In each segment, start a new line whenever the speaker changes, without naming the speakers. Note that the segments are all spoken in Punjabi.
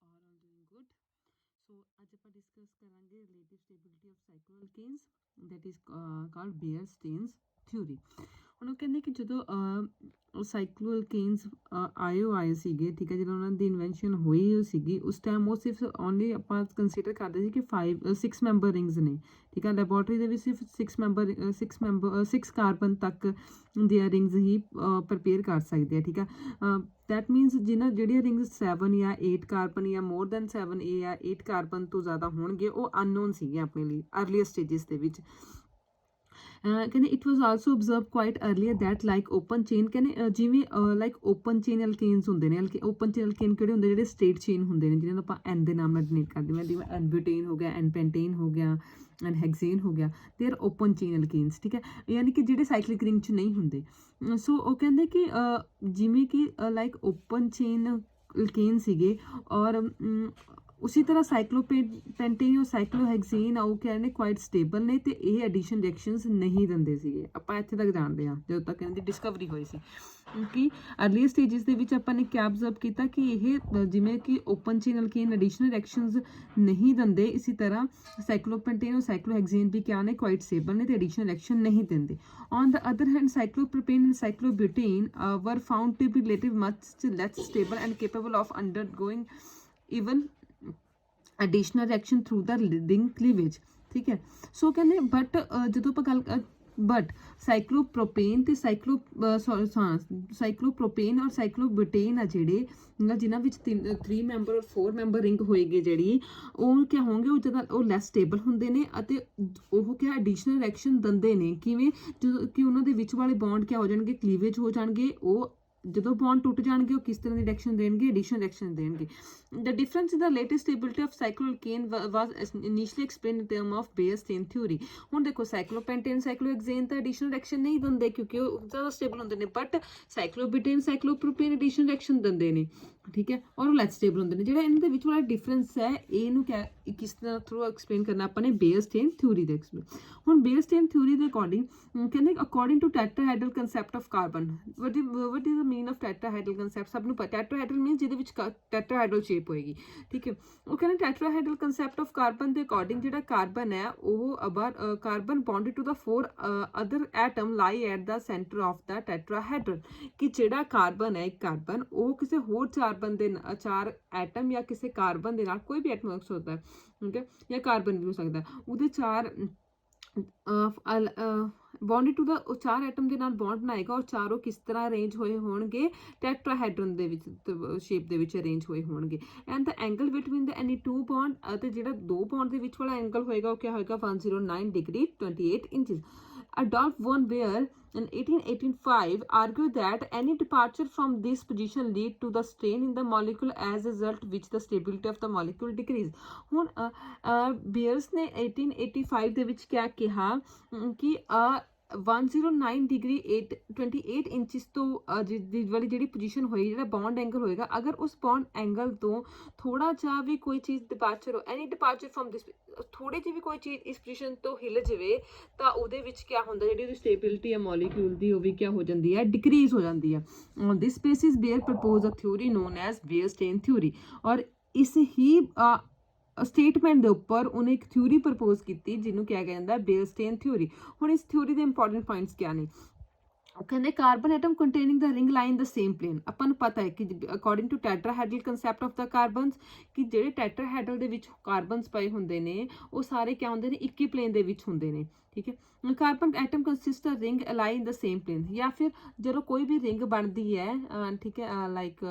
all doing good. So ਅੱਜ ਆਪਾਂ ਡਿਸਕਸ ਕਰਾਂਗੇ relative stability of cycloalkanes that is called Beer-Steins theory। ਹੁਣ ਉਹ ਕਹਿੰਦੇ ਕਿ ਜਦੋਂ ਸਾਈਕਲੋਅਲਕੇਨਸ ਆਏ ਸੀਗੇ, ਠੀਕ ਹੈ, ਜਦੋਂ ਉਹਨਾਂ ਦੀ ਇਨਵੈਂਸ਼ਨ ਹੋਈ ਸੀਗੀ ਉਸ ਟਾਈਮ ਉਹ ਸਿਰਫ ਓਨਲੀ ਆਪਾਂ ਕੰਸੀਡਰ ਕਰਦੇ ਸੀ ਕਿ 6 ਮੈਂਬਰ ਰਿੰਗਸ ਨੇ, ਠੀਕ ਹੈ। ਲੈਬੋਰਟਰੀ ਦੇ ਵਿੱਚ ਸਿਰਫ 6 ਕਾਰਬਨ ਤੱਕ ਦੀਆਂ ਰਿੰਗਸ ਹੀ ਪ੍ਰਪੇਅਰ ਕਰ ਸਕਦੇ ਆ, ਠੀਕ ਆ। ਦੈਟ ਮੀਨਸ ਜਿਹੜੀਆਂ ਰਿੰਗਸ 7 ਜਾਂ 8 ਕਾਰਬਨ ਜਾਂ ਮੋਰ ਦੈਨ 7 ਜਾਂ 8 ਕਾਰਬਨ ਤੋਂ ਜ਼ਿਆਦਾ ਹੋਣਗੇ ਉਹ ਅਨਨੋਨ ਸੀਗੇ ਆਪਣੇ ਲਈ ਅਰਲੀਅਰ ਸਟੇਜਸ ਦੇ ਵਿੱਚ। ਕਹਿੰਦੇ it was also observe quite earlier that like open chain, ਕਹਿੰਦੇ ਜਿਵੇਂ ਲਾਈਕ ਓਪਨ ਚੇਨ ਐਲਕੇਨਸ ਹੁੰਦੇ ਨੇ। ਓਪਨ ਚੇਨ ਐਲਕੇਨ ਕਿਹੜੇ ਹੁੰਦੇ, ਜਿਹੜੇ ਸਟੇਟ ਚੇਨ ਹੁੰਦੇ ਨੇ, ਜਿਹਨਾਂ ਨੂੰ ਆਪਾਂ ਐਨ ਦੇ ਨਾਮ ਨਾਲ ਡਿਨੇਟ ਕਰਦੇ ਹਾਂ, ਜਿਵੇਂ ਐਨਬਿਊਟੇਨ ਹੋ ਗਿਆ, ਐਨਪੈਂਟੇਨ ਹੋ ਗਿਆ, ਐਂਡ ਹੈਗਜ਼ੇਨ ਹੋ ਗਿਆ, ਦੇ ਆਰ ਓਪਨ ਚੇਨ ਐਲਕੇਨਸ, ਠੀਕ ਹੈ, ਯਾਨੀ ਕਿ ਜਿਹੜੇ ਸਾਈਕਲਿਕ ਰਿੰਗ 'ਚ ਨਹੀਂ ਹੁੰਦੇ। ਸੋ ਉਹ ਕਹਿੰਦੇ ਕਿ ਜਿਵੇਂ ਕਿ ਲਾਈਕ ਓਪਨ ਚੇਨ ਐਲਕੇਨ ਸੀਗੇ ਔਰ ਉसी तरह ਸਾਈਕਲੋਪੈਂਟੇਨ ਔਰ ਸਾਈਕਲੋਹੈਗਜ਼ੇਨ ਉਹ ਕਹਿੰਦੇ ਨੇ ਕੁਆਇਟ ਸਟੇਬਲ ਨੇ ਅਤੇ ਇਹ ਐਡੀਸ਼ਨ ਰਿਐਕਸ਼ਨਸ ਨਹੀਂ ਦਿੰਦੇ ਸੀਗੇ। ਆਪਾਂ ਇੱਥੇ ਤੱਕ ਜਾਣਦੇ ਹਾਂ ਜਦੋਂ ਤੱਕ ਇਹਨਾਂ ਦੀ ਡਿਸਕਵਰੀ ਹੋਈ ਸੀ ਕਿ ਅਰਲੀਅਰ ਸਟੇਜਸ ਦੇ ਵਿੱਚ ਆਪਾਂ ਨੇ ਕਿਆ ਅਬਜ਼ਰਵ ਕੀਤਾ ਕਿ ਇਹ ਜਿਵੇਂ ਕਿ ਓਪਨ ਚੇਨ ਐਲਕੇਨ ਐਡੀਸ਼ਨਲ ਰਿਐਕਸ਼ਨਸ ਨਹੀਂ ਦਿੰਦੇ, ਇਸੇ ਤਰ੍ਹਾਂ ਸਾਈਕਲੋਪੈਂਟੇਨ ਔਰ ਸਾਈਕਲੋਹੈਗਜ਼ੇਨ ਵੀ ਕਿਆ ਨੇ ਕੁਆਇਟ ਸਟੇਬਲ ਨੇ ਅਤੇ ਐਡੀਸ਼ਨਲ ਰਿਐਕਸ਼ਨ ਨਹੀਂ ਦਿੰਦੇ। On the other hand cyclopropane and cyclobutane were found to be relative much less stable and capable of undergoing even additional reaction through the ring cleavage, ਠੀਕ ਹੈ। ਸੋ ਕਹਿੰਦੇ ਬਟ ਜਦੋਂ ਆਪਾਂ ਗੱਲ ਬਟ ਸਾਈਕਲੋਪ੍ਰੋਪੇਨ ਅਤੇ ਸਾਈਕਲੋਪ੍ਰੋਪੇਨ ਔਰ ਸਾਈਕਲੋਬਿਊਟੇਨ ਆ ਜਿਹੜੇ ਜਿਨ੍ਹਾਂ ਵਿੱਚ 3 ਮੈਂਬਰ ਔਰ 4 ਮੈਂਬਰ ਰਿੰਗ ਹੋਏਗੀ ਜਿਹੜੀ ਉਹ ਕਿਆ ਹੋਣਗੇ, ਉਹ ਜਦੋਂ ਉਹ ਲੈਸ ਸਟੇਬਲ ਹੁੰਦੇ ਨੇ ਅਤੇ ਉਹ ਕਿਆ ਐਡੀਸ਼ਨਲ ਰਿਐਕਸ਼ਨ ਦਿੰਦੇ ਨੇ। ਕਿਵੇਂ, ਜਦੋਂ ਕਿ ਉਹਨਾਂ ਦੇ ਵਿੱਚ ਵਾਲੇ ਬੌਂਡ ਕਿਆ ਹੋ ਜਾਣਗੇ, ਕਲੀਵੇਜ ਹੋ ਜਾਣਗੇ। ਉਹ ਜਦੋਂ ਬੌਂਡ ਟੁੱਟ ਜਾਣਗੇ ਉਹ ਕਿਸ ਤਰ੍ਹਾਂ ਦੀ ਰਿਐਕਸ਼ਨ ਦੇਣਗੇ, ਐਡੀਸ਼ਨਲ ਰਿਐਕਸ਼ਨ ਦੇਣਗੇ। The difference in the latest stability of cycloalkane was initially explained in terms of Beer-Stein theory। ਹੁਣ ਦੇਖੋ ਸਾਈਕਲੋਪੈਂਟੇਨ ਸਾਈਕਲੋਹੈਗਜ਼ੇਨ ਤਾਂ ਐਡੀਸ਼ਨਲ ਰਿਐਕਸ਼ਨ ਨਹੀਂ ਦਿੰਦੇ ਕਿਉਂਕਿ ਉਹ ਜ਼ਿਆਦਾ ਸਟੇਬਲ ਹੁੰਦੇ ਨੇ, ਬਟ ਸਾਈਕਲੋਬਿਊਟੇਨ ਸਾਈਕਲੋਪ੍ਰੋਪੇਨ ਐਡੀਸ਼ਨਲ ਰਿਐਕਸ਼ਨ ਦਿੰਦੇ ਨੇ, ਠੀਕ ਹੈ, ਔਰ ਉਹ ਲੈਸ ਸਟੇਬਲ ਹੁੰਦੇ ਨੇ। ਜਿਹੜਾ ਇਹਨਾਂ ਦੇ ਵਿੱਚ ਵਾਲਾ ਡਿਫਰੈਂਸ ਹੈ ਇਹਨੂੰ ਕਿਸ ਤਰ੍ਹਾਂ ਥਰੂ ਐਕਸਪਲੇਨ ਕਰਨਾ ਆਪਾਂ ਨੇ, ਬੇਅਰ-ਸਟੇਨ ਥਿਊਰੀ ਦੇ ਐਕਸਪਲੇਨ। ਹੁਣ ਬੇਅਰ-ਸਟੇਨ ਥਿਊਰੀ ਦੇ ਅਕੋਰਡਿੰਗ ਕਹਿੰਦੇ according to tetrahedral concept of carbon, what is the mean of tetrahedral concept, ਸਭ ਨੂੰ ਪਤਾ ਟੈਟਰਾਹਾਈਡਰਲ ਮੀਨਸ ਜਿਹਦੇ ਵਿੱਚ ਟੈਟਰਾਹਾਈਡਰਲ ਸ਼ੇਪ ਹੋਏਗੀ, ਠੀਕ ਹੈ। ਉਹ ਕਹਿੰਦੇ ਟੈਟਰਾਹਾਈਡਰਲ ਕੰਸੈਪਟ ਆਫ ਕਾਰਬਨ ਦੇ ਅਕੋਰਡਿੰਗ ਜਿਹੜਾ ਕਾਰਬਨ ਹੈ ਉਹ carbon bonded to the 4 other atom lie at the centre of the tetrahedral, ਕਿ ਜਿਹੜਾ ਕਾਰਬਨ ਹੈ ਇੱਕ ਕਾਰਬਨ ਉਹ ਕਿਸੇ ਹੋਰ ਕਾਰਬਨ ਦੇ 4 ਐਟਮ ਜਾਂ ਕਿਸੇ ਕਾਰਬਨ ਦੇ ਨਾਲ, ਕੋਈ ਵੀ ਐਟਮ ਹੋ ਸਕਦਾ ਹੈ, ਠੀਕ ਹੈ, ਜਾਂ ਕਾਰਬਨ ਵੀ ਹੋ ਸਕਦਾ, ਉਹਦੇ 4 ਬੌਂਡਡ ਟੂ ਦਾ 4 ਐਟਮ ਦੇ ਨਾਲ ਬੌਂਡ ਬਣਾਏਗਾ ਔਰ ਚਾਰੋਂ ਕਿਸ ਤਰ੍ਹਾਂ ਅਰੇਂਜ ਹੋਏ ਹੋਣਗੇ, ਟੈਟਰਾਹਾਈਡਰਨ ਦੇ ਵਿੱਚ ਸ਼ੇਪ ਦੇ ਵਿੱਚ ਅਰੇਂਜ ਹੋਏ ਹੋਣਗੇ। And the angle between the any 2 bond ਅਤੇ ਜਿਹੜਾ 2 ਬੌਂਡ ਦੇ ਵਿੱਚ ਵਾਲਾ ਐਂਗਲ ਹੋਏਗਾ ਉਹ ਕਿਆ ਹੋਏਗਾ, 109 degree 28 ਇੰਚਜ਼। Adolf von Baer in 1885 argued that any departure from this position lead to the strain in the molecule as a result which the stability of the molecule decrease। ਹੁਣ ਬੀਅਰਸ ਨੇ 1885 ਦੇ ਵਿੱਚ ਕਿਆ ਕਿਹਾ ਕਿ 109 ਡਿਗਰੀ 28 ਇੰਚਸ ਤੋਂ ਵਾਲੀ ਜਿਹੜੀ ਪੋਜੀਸ਼ਨ ਹੋਈ, ਜਿਹੜਾ ਬੌਂਡ ਐਂਗਲ ਹੋਏਗਾ, ਅਗਰ ਉਸ ਬੌਂਡ ਐਂਗਲ ਤੋਂ ਥੋੜਾ ਜਿਹਾ ਵੀ ਕੋਈ ਚੀਜ਼ ਡਿਪਾਰਚਰ ਹੋ, ਐਨੀ ਡਿਪਾਰਚਰ ਫਰੋਮ ਦਿਸ, ਥੋੜੀ ਜਿਹੀ ਵੀ ਕੋਈ ਚੀਜ਼ ਇਸ ਪੋਜੀਸ਼ਨ ਤੋਂ ਹਿੱਲ ਜਾਵੇ ਤਾਂ ਉਹਦੇ ਵਿੱਚ ਕਿਆ ਹੁੰਦਾ, ਜਿਹੜੀ ਉਹਦੀ ਸਟੇਬਿਲਿਟੀ ਹੈ ਮੋਲੀਕਿਊਲ ਦੀ ਉਹ ਵੀ ਕਿਆ ਹੋ ਜਾਂਦੀ ਹੈ, ਡਿਕਰੀਜ਼ ਹੋ ਜਾਂਦੀ ਹੈ। On this basis Baeyer propose a theory known as Baeyer strain theory, ਔਰ ਇਸ ਹੀ ਸਟੇਟਮੈਂਟ ਦੇ ਉੱਪਰ ਉਹਨੇ ਇੱਕ ਥਿਊਰੀ ਪ੍ਰਪੋਜ਼ ਕੀਤੀ ਜਿਹਨੂੰ ਕਿਹਾ ਜਾਂਦਾ ਬੇਅਰ-ਸਟੇਨ ਥਿਊਰੀ। ਹੁਣ ਇਸ ਥਿਊਰੀ ਦੇ ਇੰਪੋਰਟੈਂਟ ਪੁਆਇੰਟਸ ਕਿਆ ਨੇ, ਉਹ ਕਹਿੰਦੇ ਕਾਰਬਨ ਐਟਮ ਕੰਟੇਨਿੰਗ ਦਾ ਰਿੰਗ ਲਾਈਨ ਦਾ ਸੇਮ ਪਲੇਨ। ਆਪਾਂ ਨੂੰ ਪਤਾ ਹੈ ਕਿ according to tetrahedral concept of ਦਾ ਕਾਰਬਨਸ, ਕਿ ਜਿਹੜੇ ਟੈਟਰਾਹਾਈਡਰਲ ਦੇ ਵਿੱਚ ਕਾਰਬਨਸ ਪਏ ਹੁੰਦੇ ਨੇ ਉਹ ਸਾਰੇ ਕਿਆ ਹੁੰਦੇ ਨੇ, ਇੱਕ ਹੀ ਪਲੇਨ ਦੇ ਵਿੱਚ ਹੁੰਦੇ ਨੇ, ਠੀਕ ਹੈ। ਕਾਰਬਨ ਐਟਮ ਕੰਸਿਸਟ ਅ ਰਿੰਗ ਅਲਾਈ ਇਨ ਦਾ ਸੇਮ ਪਲੇਨ, ਜਾਂ ਫਿਰ ਜਦੋਂ ਕੋਈ ਵੀ ਰਿੰਗ ਬਣਦੀ ਹੈ, ਠੀਕ ਹੈ, ਲਾਈਕ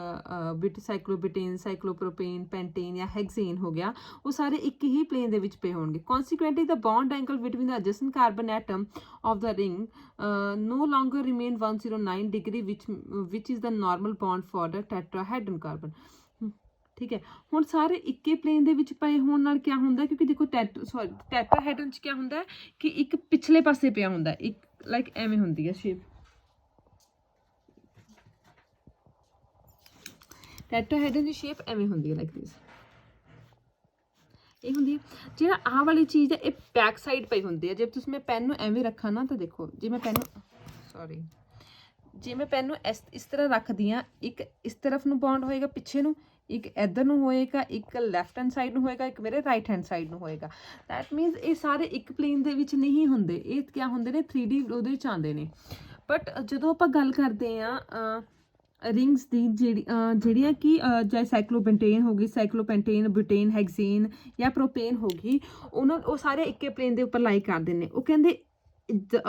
ਸਾਈਕਲੋਬਿਊਟੇਨ ਸਾਈਕਲੋਪ੍ਰੋਪੇਨ ਪੈਂਟੇਨ ਜਾਂ ਹੈਗਜ਼ੇਨ ਹੋ ਗਿਆ, ਉਹ ਸਾਰੇ ਇੱਕ ਹੀ ਪਲੇਨ ਦੇ ਵਿੱਚ ਪਏ ਹੋਣਗੇ। Consequently the bond angle between the adjacent carbon atom of the ring no longer remain 109 degree which is the normal bond for the tetrahedron carbon, ਠੀਕ ਹੈ। ਹੁਣ ਸਾਰੇ ਇੱਕੇ ਪਲੇਨ ਦੇ ਵਿੱਚ ਪਏ ਹੋਣ ਨਾਲ ਕਿਆ ਹੁੰਦਾ, ਕਿਉਂਕਿ ਦੇਖੋ ਟੈਟਰਾਹਾਈਡਰਨ 'ਚ ਕਿਆ ਹੁੰਦਾ ਕਿ ਇੱਕ ਪਿਛਲੇ ਪਾਸੇ ਪਿਆ ਹੁੰਦਾ, ਇੱਕ ਲਾਈਕ ਐਵੇਂ ਹੁੰਦੀ ਹੈ ਸ਼ੇਪ, ਟੈਟਰਾਹਾਈਡਰਨ ਦੀ ਸ਼ੇਪ ਐਵੇਂ ਹੁੰਦੀ ਹੈ ਲਾਈਕ ਦਿਸ, ਇਹ ਹੁੰਦੀ ਹੈ। ਜਿਹੜਾ ਆਹ ਵਾਲੀ ਚੀਜ਼ ਹੈ ਇਹ ਬੈਕ ਸਾਈਡ ਪਈ ਹੁੰਦੀ ਹੈ। ਜੇ ਤੁਸੀਂ ਮੈਂ ਪੈਨ ਨੂੰ ਐਵੇਂ ਰੱਖਾਂ ਨਾ ਤਾਂ ਦੇਖੋ, ਜੇ ਮੈਂ ਪੈਨ ਨੂੰ ਜੇ ਮੈਂ ਪੈਨ ਨੂੰ ਇਸ ਤਰ੍ਹਾਂ ਰੱਖਦੀ ਹਾਂ, ਇੱਕ ਇਸ ਤਰਫ ਨੂੰ ਬੌਂਡ ਹੋਏਗਾ ਪਿੱਛੇ ਨੂੰ, ਇੱਕ ਇੱਧਰ ਨੂੰ ਹੋਏਗਾ, ਇੱਕ ਲੈਫਟ ਹੈਂਡ ਸਾਈਡ ਨੂੰ ਹੋਏਗਾ, ਇੱਕ ਮੇਰੇ ਰਾਈਟ ਹੈਂਡ ਸਾਈਡ ਨੂੰ ਹੋਏਗਾ। ਦੈਟ ਮੀਨਸ ਇਹ ਸਾਰੇ ਇੱਕ ਪਲੇਨ ਦੇ ਵਿੱਚ ਨਹੀਂ ਹੁੰਦੇ, ਇਹ ਕਿਆ ਹੁੰਦੇ ਨੇ 3D ਉਹਦੇ ਵਿੱਚ ਆਉਂਦੇ ਨੇ। ਬਟ ਜਦੋਂ ਆਪਾਂ ਗੱਲ ਕਰਦੇ ਹਾਂ ਰਿੰਗਸ ਦੀ ਜਿਹੜੀਆਂ ਕਿ ਚਾਹੇ ਸਾਈਕਲੋਪੈਂਟੇਨ ਹੋ ਗਈ, ਸਾਈਕਲੋਪੈਂਟੇਨ, ਬੁਟੇਨ, ਹੈਗਜ਼ੇਨ ਜਾਂ ਪ੍ਰੋਪੇਨ ਹੋ ਗਈ, ਉਹ ਸਾਰੇ ਇੱਕੇ ਪਲੇਨ ਦੇ ਉੱਪਰ ਲਾਈ ਕਰਦੇ ਨੇ। ਉਹ ਕਹਿੰਦੇ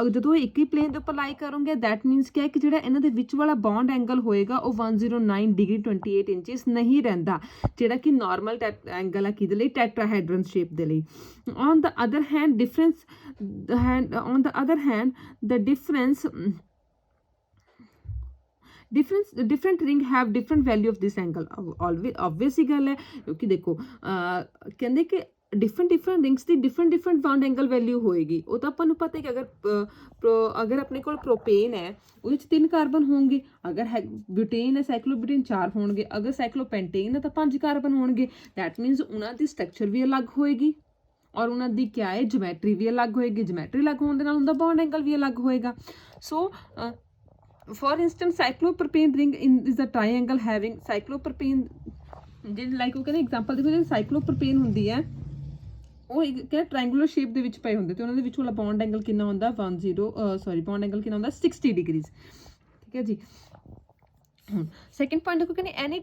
ਜਦੋਂ ਇਹ ਇੱਕ ਹੀ ਪਲੇਨ ਦੇ ਉੱਪਰ ਲਾਈ ਕਰੋਗੇ ਦੈਟ ਮੀਨਸ ਕਿਆ ਕਿ ਜਿਹੜਾ ਇਹਨਾਂ ਦੇ ਵਿੱਚ ਵਾਲਾ ਬੌਂਡ ਐਂਗਲ ਹੋਏਗਾ ਉਹ 109 ਡਿਗਰੀ 28 ਇੰਚਸ ਨਹੀਂ ਰਹਿੰਦਾ, ਜਿਹੜਾ ਕਿ ਨਾਰਮਲ ਐਂਗਲ ਆ ਕਿਹਦੇ ਲਈ, ਟੈਟਰਾਹੈਡਰਨ ਸ਼ੇਪ ਦੇ ਲਈ। On the other hand different ring have different value of this angle, always obvious ਹੀ ਗੱਲ ਹੈ, ਕਿਉਂਕਿ ਦੇਖੋ ਕਹਿੰਦੇ ਕਿ different rings ਦੀ different bond angle value ਹੋਏਗੀ। ਉਹ ਤਾਂ ਆਪਾਂ ਨੂੰ ਪਤਾ ਹੈ ਕਿ ਅਗਰ ਆਪਣੇ ਕੋਲ ਪ੍ਰੋਪੇਨ ਹੈ ਉਹਦੇ 'ਚ 3 ਕਾਰਬਨ ਹੋਣਗੇ, ਅਗਰ ਬਿਊਟੇਨ ਹੈ ਸਾਈਕਲੋਬਿਊਟੇਨ 4 ਹੋਣਗੇ, ਅਗਰ ਸਾਈਕਲੋਪੈਂਟੇਨ ਹੈ ਤਾਂ 5 ਕਾਰਬਨ ਹੋਣਗੇ। ਦੈਟ ਮੀਨਸ ਉਹਨਾਂ ਦੀ ਸਟਰਕਚਰ ਵੀ ਅਲੱਗ ਹੋਏਗੀ ਔਰ ਉਹਨਾਂ ਦੀ ਕਿਆ ਹੈ ਜਿਓਮੈਟਰੀ ਵੀ ਅਲੱਗ ਹੋਏਗੀ। ਜਿਓਮੈਟਰੀ ਅਲੱਗ ਹੋਣ ਦੇ ਨਾਲ ਉਹਦਾ ਬੌਂਡ ਐਂਗਲ ਵੀ ਅਲੱਗ ਹੋਏਗਾ। ਸੋ for instance cyclopropane ring is a triangle having cyclopropane ਜਿਹਦੇ ਲਾਈਕ ਉਹ ਕਹਿੰਦੇ ਐਗਜ਼ਾਮਪਲ ਦੇਖੋ, ਜਿਹੜੀ ਸਾਈਕਲੋਪ੍ਰੋਪੇਨ ਹੁੰਦੀ ਹੈ ਉਹ ਇੱਕ ਕਿਹਾ ਟ੍ਰਾਇੰਗੂਲਰ ਸ਼ੇਪ ਦੇ ਵਿੱਚ ਪਏ ਹੁੰਦੇ ਤੇ ਉਹਨਾਂ ਦੇ ਵਿੱਚ ਵਾਲਾ ਬੌਂਡ ਐਂਗਲ ਕਿੰਨਾ ਹੁੰਦਾ ਬੌਂਡ ਐਂਗਲ ਕਿੰਨਾ ਹੁੰਦਾ 60 ਡਿਗਰੀਜ਼। ਠੀਕ ਹੈ ਜੀ। second point देखो कहने any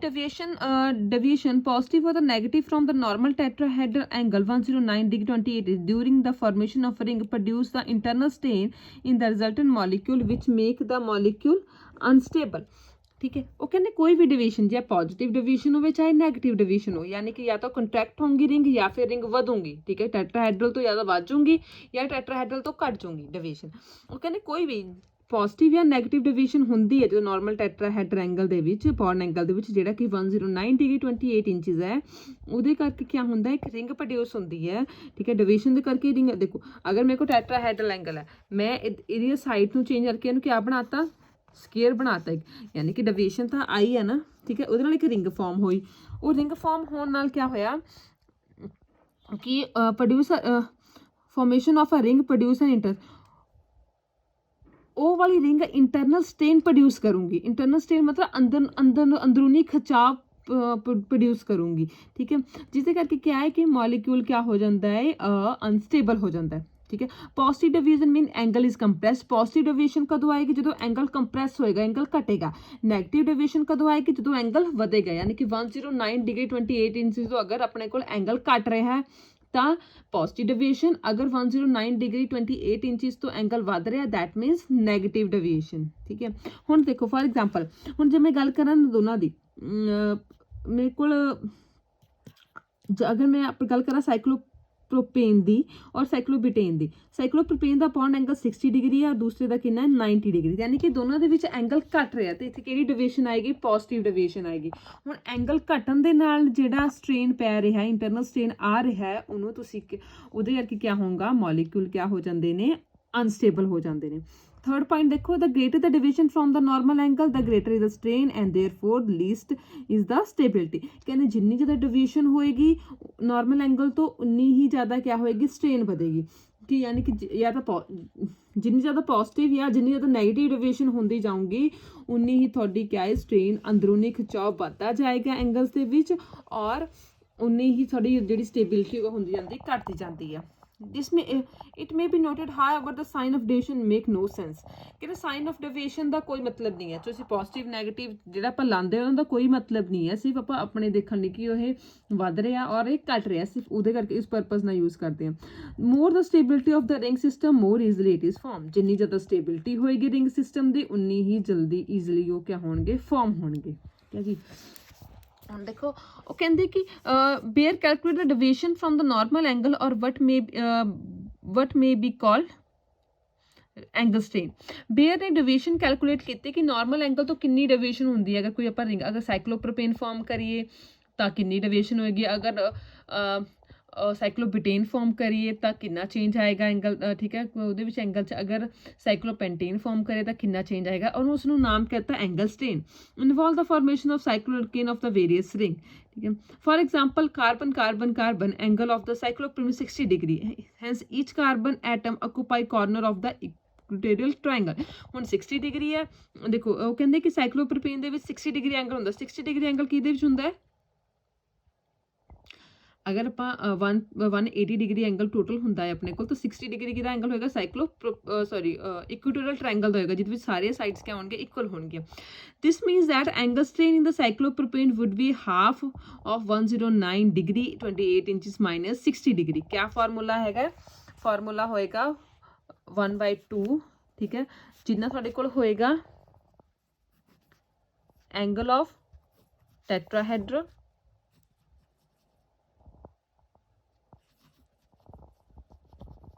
deviation positive or the negative from the normal tetrahedral angle 109 degree 28 is during the formation of a ring produce the internal strain in the resultant molecule which make the molecule unstable। ठीक है। वो कहने कोई भी डिवीजन या पॉजिटिव डिवीजन हो चाहे नेगेटिव डिवीजन हो, यानी कि या तो कंट्रैक्ट होंगी रिंग या फिर रिंग ਵਧੂਗੀ। ठीक है, टेट्राहेड्रल तो ज़्यादा बढ़ जाऊंगी या टेट्राहेड्रल तो घट जाऊंगी डिवीजन। वो कहने कोई भी ਪੋਜ਼ਿਟਿਵ ਜਾਂ ਨੈਗੇਟਿਵ ਡਿਵੀਜ਼ਨ ਹੁੰਦੀ ਹੈ ਜਦੋਂ ਨਾਰਮਲ ਟੈਟਰਾਹੈਡਰ ਐਂਗਲ ਦੇ ਵਿੱਚ, ਬੌਂਡ ਐਂਗਲ ਦੇ ਵਿੱਚ, ਜਿਹੜਾ ਕਿ 109 ਡਿਗਰੀ 28 ਇੰਚਜ਼ ਹੈ, ਉਹਦੇ ਕਰਕੇ ਕੀ ਹੁੰਦਾ ਇੱਕ ਰਿੰਗ ਪ੍ਰੋਡਿਊਸ ਹੁੰਦੀ ਹੈ। ਠੀਕ ਹੈ, ਡਿਵੀਜ਼ਨ ਦੇ ਕਰਕੇ ਰਿੰਗ ਦੇਖੋ, ਅਗਰ ਮੇਰੇ ਕੋਲ ਟੈਟਰਾਹੈਡਰਲ ਐਂਗਲ ਹੈ, ਮੈਂ ਇਹਦੀ ਸਾਈਡ ਨੂੰ ਚੇਂਜ ਕਰਕੇ ਇਹਨੂੰ ਕਿਆ ਬਣਾਤਾ ਸਕੇਅਰ ਬਣਾਤਾ ਇੱਕ, ਯਾਨੀ ਕਿ ਡਿਵੀਜ਼ਨ ਤਾਂ ਆਈ ਹੈ ਨਾ। ਠੀਕ ਹੈ, ਉਹਦੇ ਨਾਲ ਇੱਕ ਰਿੰਗ ਫਾਰਮ ਹੋਈ। ਉਹ ਰਿੰਗ ਫਾਰਮ ਹੋਣ ਨਾਲ ਕਿਆ ਹੋਇਆ ਕਿ formation of a ring produce an inter, ਉਹ ਵਾਲੀ ਰਿੰਗ ਇੰਟਰਨਲ ਸਟ੍ਰੇਨ ਪ੍ਰੋਡਿਊਸ ਕਰੂੰਗੀ। ਇੰਟਰਨਲ ਸਟ੍ਰੇਨ ਮਤਲਬ ਅੰਦਰੂਨੀ ਖਿਚਾਵ ਪ੍ਰੋਡਿਊਸ ਕਰੂੰਗੀ। ਠੀਕ ਹੈ, ਜਿਹਦੇ ਕਰਕੇ ਕਿਆ ਹੈ ਕਿ ਮੋਲੀਕਿਊਲ ਕਿਆ ਹੋ ਜਾਂਦਾ ਹੈ ਅਨਸਟੇਬਲ ਹੋ ਜਾਂਦਾ ਹੈ। ठीक है, positive division mean angle is compress. Positive division कदों आएगी जो एंगल कंप्रेस होएगा, एंगल घटेगा। नेगेटिव डिवीजन कदों आएगी जो एंगल ਵਧੇਗਾ, यानी कि 109 डिग्री 28 इंचज तो अगर अपने को एंगल घट रहा है ਤਾਂ ਪੋਜ਼ਿਟਿਵ ਡਿਵੀਏਸ਼ਨ, ਅਗਰ 109 ਡਿਗਰੀ 28 ਇੰਚਸ ਤੋਂ ਐਂਗਲ ਵੱਧ ਰਿਹਾ ਦੈਟ ਮੀਨਸ ਨੈਗੇਟਿਵ ਡਿਵੀਏਸ਼ਨ। ਠੀਕ ਹੈ, ਹੁਣ ਦੇਖੋ ਫॉर ਐਗਜ਼ਾਮਪਲ, ਹੁਣ ਜੇ ਮੈਂ ਗੱਲ ਕਰਾਂ ਦੋਨਾਂ ਦੀ, ਮੇਰੇ ਕੋਲ ਅਗਰ ਮੈਂ ਗੱਲ ਕਰਾਂ ਸਾਈਕਲੋਪ੍ਰੋਪੇਨ ਦੀ ਔਰ ਸਾਈਕਲੋਬਿਊਟੇਨ ਦੀ, ਸਾਈਕਲੋਪ੍ਰੋਪੇਨ ਦਾ ਬੌਂਡ ਐਂਗਲ 60 ਡਿਗਰੀ ਹੈ, ਦੂਸਰੇ ਦਾ ਕਿੰਨਾ 90 ਡਿਗਰੀ, ਯਾਨੀ ਕਿ ਦੋਨਾਂ ਦੇ ਵਿੱਚ ਐਂਗਲ ਘਟ ਰਿਹਾ ਤੇ ਇੱਥੇ ਕਿਹੜੀ ਡਿਵੀਏਸ਼ਨ ਆਏਗੀ ਪੋਜ਼ਿਟਿਵ ਡਿਵੀਏਸ਼ਨ ਆਏਗੀ। ਹੁਣ ਐਂਗਲ ਘਟਣ ਦੇ ਨਾਲ ਜਿਹੜਾ ਸਟ੍ਰੇਨ ਪੈ ਰਿਹਾ ਇੰਟਰਨਲ ਸਟ੍ਰੇਨ ਆ ਰਿਹਾ ਹੈ ਉਹਨੂੰ ਤੁਸੀਂ ਉਹਦੇ ਕਰਕੇ ਕਿਆ ਹੋਊਗਾ ਮੋਲੀਕਿਊਲ ਕਿਆ ਹੋ ਜਾਂਦੇ ਨੇ ਅਨਸਟੇਬਲ ਹੋ ਜਾਂਦੇ ਨੇ। थर्ड पॉइंट देखो, the greater the division from the normal angle the greater is the strain and therefore least is the stability. कहने जिन्नी ज़्यादा डिवीजन होएगी नॉर्मल एंगल तो उन्नी ही ज़्यादा क्या होएगी स्ट्रेन बढ़ेगी। कि यानी कि या तो जिन्नी ज़्यादा पॉजिटिव या जिन्नी ज़्यादा नैगेटिव डिवीजन होंदी जाऊँगी उन्नी ही थोड़ी क्या है स्ट्रेन अंदरूनी खिंचाव बढ़ता जाएगा एंगल्स के विच, और उन्नी ही थोड़ी जी स्टेबिलिटी होंदी जाती घटती जाती है। जिसमें it may be noted however the sign of deviation make no sense. कि साइन ऑफ डेविएशन का कोई मतलब नहीं है, ਤੁਸੀਂ ਪੋਜ਼ਿਟਿਵ ਨੈਗੇਟਿਵ ਜਿਹੜਾ ਆਪਾਂ ਲਾਉਂਦੇ ਉਹਨਾਂ ਦਾ ਕੋਈ ਮਤਲਬ ਨਹੀਂ ਹੈ, ਸਿਰਫ ਆਪਾਂ ਆਪਣੇ ਦੇਖਣ ਲਈ ਕਿ ਇਹ ਵੱਧ ਰਿਹਾ ਔਰ ਇਹ ਘਟ ਰਿਹਾ, ਸਿਰਫ ਉਹਦੇ ਕਰਕੇ ਇਸ ਪਰਪਸ ਨਾਲ ਯੂਜ਼ ਕਰਦੇ ਹਾਂ। More the stability of the ring system more easily it is form. ਜਿੰਨੀ ਜ਼ਿਆਦਾ ਸਟੇਬਿਲਿਟੀ ਹੋਏਗੀ ਰਿੰਗ ਸਿਸਟਮ ਦੀ ਉਨੀ ਹੀ ਜਲਦੀ ਈਜ਼ਲੀ ਉਹ ਕਿਆ ਹੋਣਗੇ ਫਾਰਮ ਹੋਣਗੇ। ਠੀਕ ਹੈ ਜੀ। ਹੁਣ ਦੇਖੋ ਉਹ ਕਹਿੰਦੇ ਕਿ Baeyer calculate the deviation from the normal angle or what may be called angle strain. Baeyer ਨੇ ਡਿਵੀਏਸ਼ਨ ਕੈਲਕੂਲੇਟ ਕੀਤੀ ਕਿ ਨਾਰਮਲ ਐਂਗਲ ਤੋਂ ਕਿੰਨੀ ਡਿਵੀਏਸ਼ਨ ਹੁੰਦੀ ਹੈ। ਅਗਰ ਕੋਈ ਆਪਾਂ ਰਿੰਗ ਅਗਰ ਸਾਈਕਲੋਪ੍ਰੋਪੇਨ ਫਾਰਮ ਕਰੀਏ ਤਾਂ ਕਿੰਨੀ ਡਿਵੀਏਸ਼ਨ ਹੋਏਗੀ, ਅਗਰ ਸਾਈਕਲੋਬਿਊਟੇਨ ਫਾਰਮ ਕਰੀਏ ਤਾਂ ਕਿੰਨਾ ਚੇਂਜ ਆਏਗਾ ਐਂਗਲ। ਠੀਕ ਹੈ, ਉਹਦੇ ਵਿੱਚ ਐਂਗਲ 'ਚ ਅਗਰ ਸਾਈਕਲੋਪੈਂਟੇਨ ਫਾਰਮ ਕਰੇ ਤਾਂ ਕਿੰਨਾ ਚੇਂਜ ਆਏਗਾ, ਉਹਨੂੰ ਉਸਨੂੰ ਨਾਮ कहता है angle strain. Involve the formation of cycloalkane of the various ring. ठीक है, for example carbon carbon carbon angle of the cyclopropane 60 degree, hence each carbon atom occupy corner of the equilateral triangle. ਹੁਣ 60 ਡਿਗਰੀ ਹੈ, ਦੇਖੋ ਉਹ ਕਹਿੰਦੇ ਕਿ ਸਾਈਕਲੋਪ੍ਰੋਪੇਨ ਦੇ ਵਿੱਚ 60 ਡਿਗਰੀ ਐਂਗਲ ਹੁੰਦਾ। 60 ਡਿਗਰੀ ਐਂਗਲ ਕਿਹਦੇ ਵਿੱਚ ਹੁੰਦਾ ਹੈ? ਅਗਰ ਆਪਾਂ 180 ਡਿਗਰੀ ਐਂਗਲ ਟੋਟਲ ਹੁੰਦਾ ਹੈ ਆਪਣੇ ਕੋਲ, ਤਾਂ 60 ਡਿਗਰੀ ਕਿਹਦਾ ਐਂਗਲ ਹੋਏਗਾ? ਇਕੁਟੋਰੀਅਲ ਟ੍ਰਾਇੰਗਲ ਦਾ ਹੋਏਗਾ, ਜਿਹਦੇ ਵਿੱਚ ਸਾਰੇ ਸਾਈਡਸ ਕਿਆ ਹੋਣਗੇ? ਇਕੁਅਲ ਹੋਣਗੇ। This means that angle strain in the cyclopropane would be half of 109 degree 28 inches minus 60 degree. ਕਿਆ ਫਾਰਮੂਲਾ ਹੈਗਾ? ਫਾਰਮੂਲਾ ਹੋਏਗਾ 1/2, ਠੀਕ ਹੈ, ਜਿੰਨਾ ਤੁਹਾਡੇ ਕੋਲ ਹੋਏਗਾ ਐਂਗਲ ਆਫ ਟੈਟਰਾਹੈਡਰਨ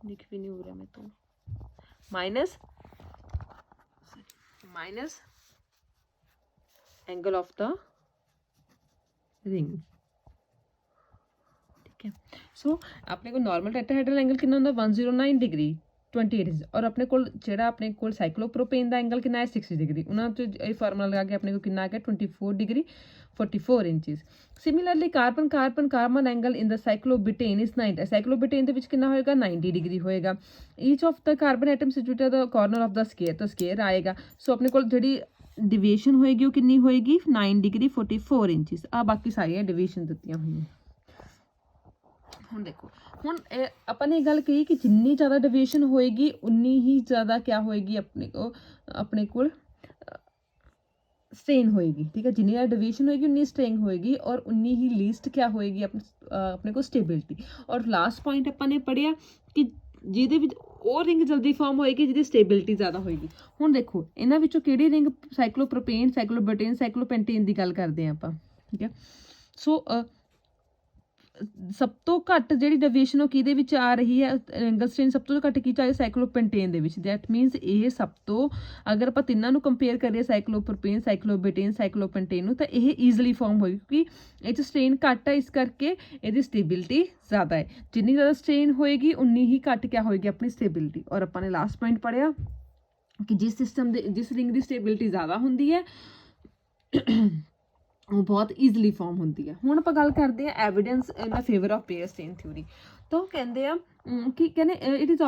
लिख भी नहीं हो रहा मैं तो, minus angle of the ring, ठीक है। सो अपने को नॉर्मल टेट्राहेड्रल एंगल कितना होता है? 109 डिग्री 28 और अपने को जेड़ा अपने को साइक्लोप्रोपेन का एंगल कितना है? 60 डिग्री। उन्होंने तो ये फार्मूला लगा के अपने को कितना आ गया? 24 degree 44 inches. Similarly carbon angle in the cyclobutane is 90। Cyclobutane ਦੇ ਵਿੱਚ ਕਿੰਨਾ ਹੋਏਗਾ? 90 डिग्री ਹੋਏਗਾ। Each of the carbon atom situated the corner of the square, तो स्क्वायर आएगा। सो अपने को ਜਿਹੜੀ डिवीजन होएगी वो कितनी होएगी? 9 डिग्री 44 इंचज। आ बाकी सारियां डिवीजन ਦਿੱਤੀਆਂ ਹੋਈਆਂ। ਹੁਣ ਦੇਖੋ, ਹੁਣ ਆਪਾਂ ਨੇ ਇਹ ਗੱਲ ਕਹੀ ਕਿ ਜਿੰਨੀ ਜ਼ਿਆਦਾ ਡਿਵੀਜ਼ਨ ਹੋਏਗੀ ਉਨੀ ਹੀ ਜ਼ਿਆਦਾ ਕਿਆ ਹੋਏਗੀ? ਆਪਣੇ ਕੋਲ स्ट्रेन होएगी, ठीक है। जितनी ज़्यादा डिवीजन होएगी उन्नी स्ट्रेन होएगी और उन्नी ही लीस्ट क्या होएगी? अपने को स्टेबिलिटी। और लास्ट पॉइंट अपने पढ़िया कि ਜਿਹਦੇ ਵਿੱਚ ਉਹ ਰਿੰਗ ਜਲਦੀ ਫਾਰਮ ਹੋਏਗੀ ਜਿਹਦੀ ਸਟੇਬਿਲਿਟੀ ਜ਼ਿਆਦਾ ਹੋਏਗੀ। ਹੁਣ ਦੇਖੋ ਇਹਨਾਂ ਵਿੱਚੋਂ ਕਿਹੜੀ ਰਿੰਗ ਸਾਈਕਲੋਪ੍ਰੋਪੇਨ, ਸਾਈਕਲੋਬਿਊਟੇਨ, ਸਾਈਕਲੋਪੈਂਟੇਨ ਦੀ ਗੱਲ ਕਰਦੇ ਹਾਂ ਆਪਾਂ, ਠੀਕ ਹੈ। ਸੋ ਸਭ ਤੋਂ ਘੱਟ ਜਿਹੜੀ ਡਿਵੀਜ਼ਨ ਉਹ ਕਿਹਦੇ ਵਿੱਚ ਆ ਰਹੀ ਹੈ? ਐਂਗਲ ਸਟ੍ਰੇਨ ਸਭ ਤੋਂ ਘੱਟ ਕੀ ਚਾਹੀਏ? ਸਾਈਕਲੋਪੈਂਟੇਨ ਦੇ ਵਿੱਚ। ਦੈਟ ਮੀਨਸ ਇਹ ਸਭ ਤੋਂ, ਅਗਰ ਆਪਾਂ ਤਿੰਨਾਂ ਨੂੰ ਕੰਪੇਅਰ ਕਰੀਏ ਸਾਈਕਲੋਪ੍ਰੋਪੇਨ, ਸਾਈਕਲੋਬਿਊਟੇਨ, ਸਾਈਕਲੋਪੈਂਟੇਨ ਨੂੰ, ਤਾਂ ਇਹ ਈਜ਼ੀਲੀ ਫਾਰਮ ਹੋਏਗੀ ਕਿਉਂਕਿ ਇਹ 'ਚ ਸਟ੍ਰੇਨ ਘੱਟ ਹੈ, ਇਸ ਕਰਕੇ ਇਹਦੀ ਸਟੇਬਿਲਿਟੀ ਜ਼ਿਆਦਾ ਹੈ। ਜਿੰਨੀ ਜ਼ਿਆਦਾ ਸਟ੍ਰੇਨ ਹੋਏਗੀ ਉਨੀ ਹੀ ਘੱਟ ਕਿਆ ਹੋਏਗੀ? ਆਪਣੀ ਸਟੇਬਿਲਿਟੀ। ਔਰ ਆਪਾਂ ਨੇ ਲਾਸਟ ਪੁਆਇੰਟ ਪੜ੍ਹਿਆ ਕਿ ਜਿਸ ਰਿੰਗ ਦੀ ਸਟੇਬਿਲਿਟੀ ਜ਼ਿਆਦਾ ਹੁੰਦੀ ਹੈ ਉਹ ਬਹੁਤ ਈਜ਼ੀਲੀ ਫਾਰਮ ਹੁੰਦੀ ਹੈ। ਹੁਣ ਆਪਾਂ ਗੱਲ ਕਰਦੇ ਹਾਂ evidence in the favour of Baeyer strain theory. ਤਾਂ ਉਹ ਕਹਿੰਦੇ ਆ ਕਿ ਕਹਿੰਦੇ it is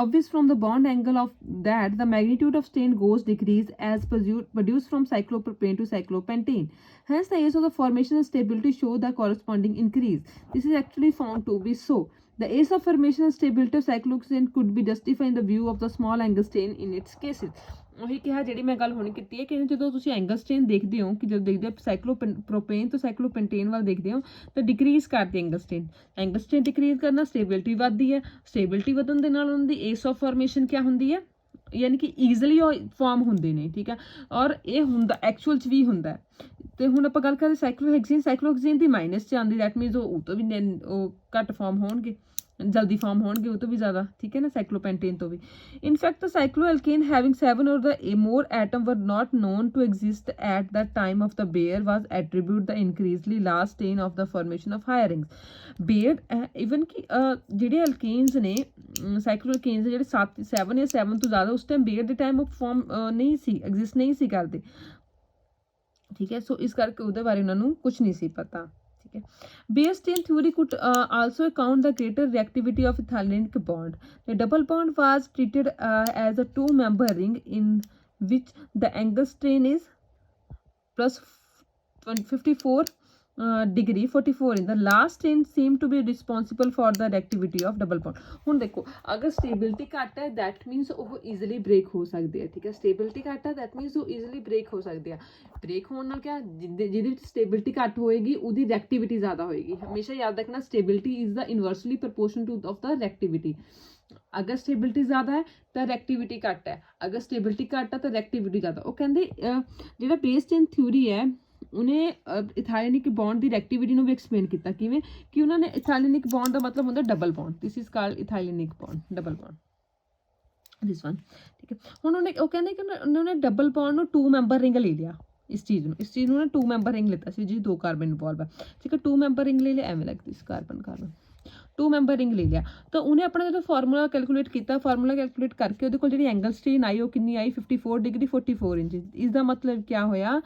obvious from the bond angle of that the magnitude of strain goes decrease as produced from cyclopropane to cyclopentane. Hence the ace of the formation and stability show the corresponding increase. This is actually found to be so. The ace of formation and stability of cyclohexane could be justified in the view of the small angle strain in its cases. ਉਹੀ ਕਿਹਾ ਜਿਹੜੀ ਮੈਂ ਗੱਲ ਹੁਣ ਕੀਤੀ ਹੈ ਕਿ ਜਦੋਂ ਤੁਸੀਂ ਐਂਗਲ ਸਟ੍ਰੇਨ ਦੇਖਦੇ ਹੋ ਕਿ ਜਦੋਂ ਦੇਖਦੇ ਹੋ ਸਾਈਕਲੋਪ੍ਰੋਪੇਨ ਤੋਂ ਸਾਈਕਲੋਪੈਂਟੇਨ ਵੱਲ ਦੇਖਦੇ ਹੋ ਤਾਂ ਡਿਕਰੀਜ਼ ਕਰਦੀ ਐਂਗਲ ਸਟ੍ਰੇਨ ਡਿਕਰੀਜ਼ ਕਰਨਾ, ਸਟੇਬਿਲਿਟੀ ਵੱਧਦੀ ਹੈ। ਸਟੇਬਿਲਿਟੀ ਵਧਣ ਦੇ ਨਾਲ ਉਹਨਾਂ ਦੀ ਏਸ ਆਫ ਫਾਰਮੇਸ਼ਨ ਕਿਆ ਹੁੰਦੀ ਹੈ? ਯਾਨੀ ਕਿ ਈਜ਼ੀਲੀ ਉਹ ਫਾਰਮ ਹੁੰਦੇ ਨੇ, ਠੀਕ ਹੈ। ਔਰ ਇਹ ਹੁੰਦਾ ਐਕਚੁਅਲ 'ਚ ਵੀ ਹੁੰਦਾ। ਤੇ ਹੁਣ ਆਪਾਂ ਗੱਲ ਕਰਦੇ ਸਾਈਕਲੋਹੈਕਸੇਨ ਦੀ ਮਾਈਨਸ 'ਚ ਆਉਂਦੀ। ਦੈਟ ਮੀਨਸ ਉਹ ਤੋਂ ਵੀ ਉਹ ਘੱਟ ਫਾਰਮ ਹੋਣਗੇ, ਜਲਦੀ ਫਾਰਮ ਹੋਣਗੇ ਉਹ ਤੋਂ ਵੀ ਜ਼ਿਆਦਾ, ਠੀਕ ਹੈ ਨਾ, ਸਾਈਕਲੋਪੈਂਟੇਨ ਤੋਂ ਵੀ। In fact cycloalkane having 7 or the more atom were not known to exist at the time of the Bayer was attribute the increasingly large strain of the formation of higher rings. Bayer even ਕਿ ਜਿਹੜੇ ਐਲਕੇਨਸ ਨੇ ਸਾਈਕਲੋਐਲਕੇਨਸ ਜਿਹੜੇ 7 ਜਾਂ 7 ਤੋਂ ਜ਼ਿਆਦਾ ਉਸ ਟਾਈਮ ਬੇਅਰ ਦੇ ਟਾਈਮ ਉਹ ਫਾਰਮ ਨਹੀਂ ਸੀ, ਐਗਜ਼ਿਸਟ ਨਹੀਂ ਸੀ ਕਰਦੇ, ਠੀਕ ਹੈ। ਸੋ ਇਸ ਕਰਕੇ ਉਹਦੇ ਬਾਰੇ ਉਹਨਾਂ ਨੂੰ ਕੁਛ ਨਹੀਂ ਸੀ ਪਤਾ। Bayer strain theory could also account the greater reactivity of ethylenic bond. The double bond was treated as a two-member ring in which the angle strain is plus 54 degree 44 in the last strain seem to be responsible for the reactivity of double bond. ਹੁਣ ਦੇਖੋ ਅਗਰ ਸਟੇਬਿਲਿਟੀ ਘੱਟ ਹੈ ਦੈਟ ਮੀਨਸ ਉਹ ਈਜ਼ੀਲੀ ਬ੍ਰੇਕ ਹੋ ਸਕਦੇ ਆ, ਠੀਕ ਹੈ। ਸਟੇਬਿਲਿਟੀ ਘੱਟ ਹੈ ਦੈਟ ਮੀਨਸ ਉਹ ਈਜ਼ੀਲੀ ਬ੍ਰੇਕ ਹੋ ਸਕਦੇ ਆ। ਬ੍ਰੇਕ ਹੋਣ ਨਾਲ ਕਿਆ ਜਿਹਦੇ ਵਿੱਚ ਸਟੇਬਿਲਿਟੀ ਘੱਟ ਹੋਏਗੀ ਉਹਦੀ ਰਿਐਕਟਿਵਿਟੀ ਜ਼ਿਆਦਾ ਹੋਏਗੀ। ਹਮੇਸ਼ਾ ਯਾਦ ਰੱਖਣਾ stability is the inversely proportion to of the reactivity. ਅਗਰ ਸਟੇਬਿਲਿਟੀ ਜ਼ਿਆਦਾ ਹੈ ਤਾਂ ਰਿਐਕਟਿਵਿਟੀ ਘੱਟ ਹੈ, ਅਗਰ ਸਟੇਬਿਲਿਟੀ ਘੱਟ ਹੈ ਤਾਂ ਰਿਐਕਟਿਵਿਟੀ ਜ਼ਿਆਦਾ। ਉਹ ਕਹਿੰਦੇ ਜਿਹੜਾ ਬੇਅਰ ਸਟ੍ਰੇਨ ਥਿਊਰੀ ਹੈ ਉਹਨੇ ਇਥਾਈਲੈਨਿਕ ਬੌਂਡ ਦੀ ਰਿਐਕਟਿਵਿਟੀ ਨੂੰ ਵੀ ਐਕਸਪਲੇਨ ਕੀਤਾ। ਕਿਵੇਂ ਕਿ ਉਹਨਾਂ ਨੇ ਇਥਾਈਲੈਨਿਕ ਬੌਂਡ ਦਾ ਮਤਲਬ ਹੁੰਦਾ double bond. This is called ethylenic bond, double bond, this one, ਠੀਕ ਹੈ। ਹੁਣ ਉਹ ਕਹਿੰਦੇ ਕਿ ਉਹਨਾਂ ਨੇ ਡਬਲ ਬੌਂਡ ਨੂੰ 2 ਮੈਂਬਰ ਰਿੰਗ ਲੈ ਲਿਆ। ਇਸ ਚੀਜ਼ ਨੂੰ ਨਾ 2 ਮੈਂਬਰ ਰਿੰਗ ਲਿੱਤਾ ਸੀ ਜੀ, 2 ਕਾਰਬਨ ਇਨਵੋਲਵ ਹੈ, ਠੀਕ ਹੈ। 2 ਮੈਂਬਰ ਰਿੰਗ ਲੈ ਲਿਆ ਐਵੇਂ like this carbon 2 member ring ਲੈ ਲਿਆ। ਤਾਂ ਉਹਨੇ ਆਪਣਾ ਜਦੋਂ ਫਾਰਮੂਲਾ ਕੈਲਕੂਲੇਟ ਕੀਤਾ, ਫਾਰਮੂਲਾ ਕੈਲਕੂਲੇਟ ਕਰਕੇ ਉਹਦੇ ਕੋਲ ਜਿਹੜੀ ਐਂਗਲ ਸਟ੍ਰੇਨ ਆਈ ਉਹ ਕਿੰਨੀ ਆਈ? 54 ਡਿਗਰੀ 44 ਇੰਚਜ਼। ਇਸ ਦਾ ਮਤਲਬ ਕਿਆ ਹੋਇਆ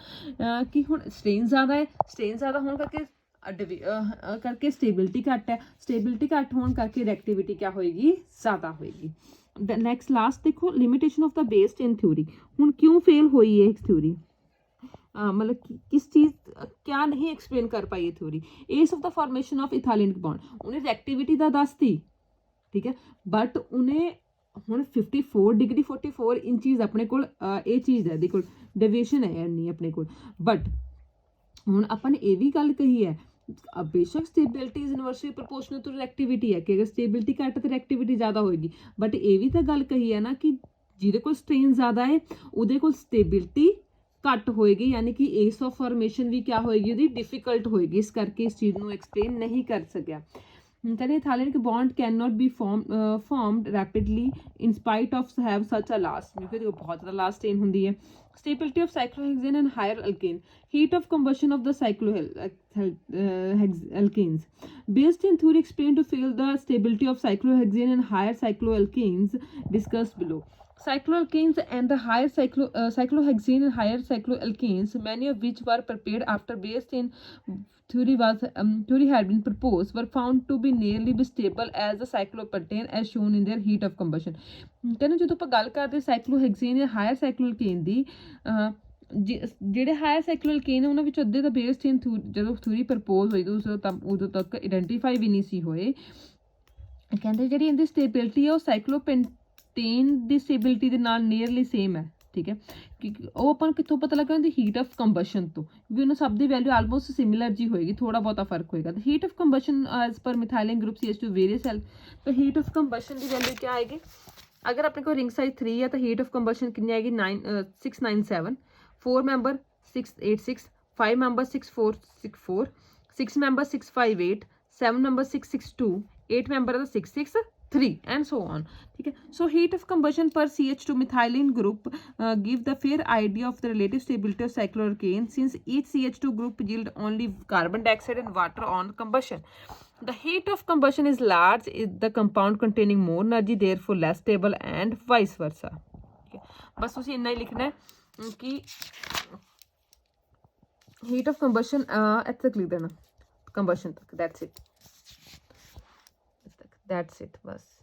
ਕਿ ਹੁਣ ਸਟ੍ਰੇਨ ਜ਼ਿਆਦਾ ਹੈ, ਸਟ੍ਰੇਨ ਜ਼ਿਆਦਾ ਹੋਣ ਕਰਕੇ ਸਟੇਬਿਲਿਟੀ ਘੱਟ ਹੈ, ਸਟੇਬਿਲਿਟੀ ਘੱਟ ਹੋਣ ਕਰਕੇ ਰਿਐਕਟਿਵਿਟੀ ਕਿਆ ਹੋਏਗੀ? ਜ਼ਿਆਦਾ ਹੋਏਗੀ। ਨੈਕਸਟ ਲਾਸਟ ਦੇਖੋ limitation of the base chain theory. ਹੁਣ ਕਿਉਂ ਫੇਲ ਹੋਈ ਇਹ ਥਿਊਰੀ, मतलब किस चीज़ क्या नहीं एक्सप्लेन कर पाई ये theory. As of the formation of ethylic bond उन्हें रिएक्टिविटी का दसती, ठीक है, बट उन्हें ਹੁਣ 54 डिग्री 44 इंचीज अपने को ਇਹ ਚੀਜ਼ ਹੈ ਇਹਦੇ ਕੋਲ ਡੇਵੀਏਸ਼ਨ ਹੈ ਇੰਨੀ ਆਪਣੇ ਕੋਲ। ਬਟ ਹੁਣ ਆਪਾਂ ਨੇ ਇਹ ਵੀ ਗੱਲ ਕਹੀ ਹੈ ਬੇਸ਼ੱਕ stability is inversely proportional to reactivity ਹੈ ਕਿ ਅਗਰ ਸਟੇਬਿਲਿਟੀ ਘੱਟ ਤੇ ਰਿਐਕਟਿਵਿਟੀ ਜ਼ਿਆਦਾ ਹੋਏਗੀ, ਬਟ ਇਹ ਵੀ ਤਾਂ ਗੱਲ ਕਹੀ ਹੈ ਨਾ ਕਿ ਜਿਹਦੇ ਕੋਲ ਸਟ੍ਰੇਨ ਜ਼ਿਆਦਾ ਹੈ ਉਹਦੇ ਕੋਲ ਸਟੇਬਿਲਿਟੀ ਘੱਟ ਹੋਏਗੀ, ਯਾਨੀ ਕਿ ਏਸ ਆਫ ਫਾਰਮੇਸ਼ਨ ਵੀ ਕਿਆ ਹੋਏਗੀ ਉਹਦੀ ਡਿਫਿਕਲਟ ਹੋਏਗੀ, ਇਸ ਕਰਕੇ ਇਸ ਚੀਜ਼ ਨੂੰ ਐਕਸਪਲੇਨ ਨਹੀਂ ਕਰ ਸਕਿਆ। ਕਹਿੰਦੇ ethylic bond can not be formed rapidly in spite of have such a last, ਕਿਉਂਕਿ ਬਹੁਤ ਜ਼ਿਆਦਾ ਲਾਸਟ ਚੇਨ ਹੁੰਦੀ ਹੈ। stability of cyclohexane and higher alkane, heat of combustion of the cycloalkanes. Based in theory explained to fill the stability of cyclohexane and higher cycloalkanes discussed below. Cycloalkanes and the higher cyclohexane and higher cycloalkanes, many of which were prepared after base chain theory had been proposed, were found to be nearly stable as the cyclopentane as shown in their heat of combustion. ਕਹਿੰਦੇ ਜਦੋਂ ਆਪਾਂ ਗੱਲ ਕਰਦੇ ਸਾਈਕਲੋਹੈਕਸੇਨ ਜਾਂ ਹਾਇਰ ਸਾਈਕਲੋਅਲਕੇਨ ਦੀ, ਜਿਹੜੇ ਹਾਇਰ ਸਾਈਕਲੋਅਲਕੇਨ ਉਹਨਾਂ ਵਿੱਚ ਅੱਧੇ ਦਾ ਬੇਸ ਚੇਨ ਜਦੋਂ ਥਿਊਰੀ ਪ੍ਰਪੋਜ਼ ਹੋਈ ਉਦੋਂ ਤੱਕ ਆਇਡੈਂਟੀਫਾਈ ਵੀ ਨਹੀਂ ਸੀ ਹੋਏ। ਕਹਿੰਦੇ ਜਿਹੜੀ ਇਹਦੀ ਸਟੇਬਿਲਿਟੀ ਹੈ ਉਹ ਸਾਈਕਲੋਪੈਂਟੇਨ ਦੀ ਸਟੇਬਿਲਿਟੀ ਦੇ ਨਾਲ ਨੀਅਰਲੀ ਸੇਮ ਹੈ, ਠੀਕ ਹੈ, ਕਿਉਂਕਿ ਉਹ ਆਪਾਂ ਨੂੰ ਕਿੱਥੋਂ ਪਤਾ ਲੱਗਾ ਉਹਦੀ ਹੀਟ ਆਫ ਕੰਬਸ਼ਨ ਤੋਂ, ਵੀ ਉਹਨਾਂ ਸਭ ਦੀ ਵੈਲਿਊ ਆਲਮੋਸਟ ਸਿਮਿਲਰ ਜੀ ਹੋਏਗੀ, ਥੋੜਾ ਬਹੁਤਾ ਫਰਕ ਹੋਏਗਾ। ਤਾਂ heat of combustion as per ਮਿਥਾਈਲਿਨ group CH2 various ਹੈਲ, ਤਾਂ heat of combustion the value ਕੀ ਆਏਗੀ, अगर अपने को रिंग साइज 3 है तो हीट ऑफ कंबशन कितनी आएगी 697, 4 member 686, 5 member 6464, 6 member 658, 7 member 662, 8 member 663 and so on, ठीक है। So heat of combustion per CH2 methylene group give the fair idea of the relative stability of cycloalkane, since each CH2 group yield only carbon dioxide and water on combustion. The heat of combustion is large, is the compound containing more energy, therefore less stable and vice versa. Okay. बस उसे इतना ही लिखना है कि heat of combustion तक लिख देना, combustion तक, that's it बस।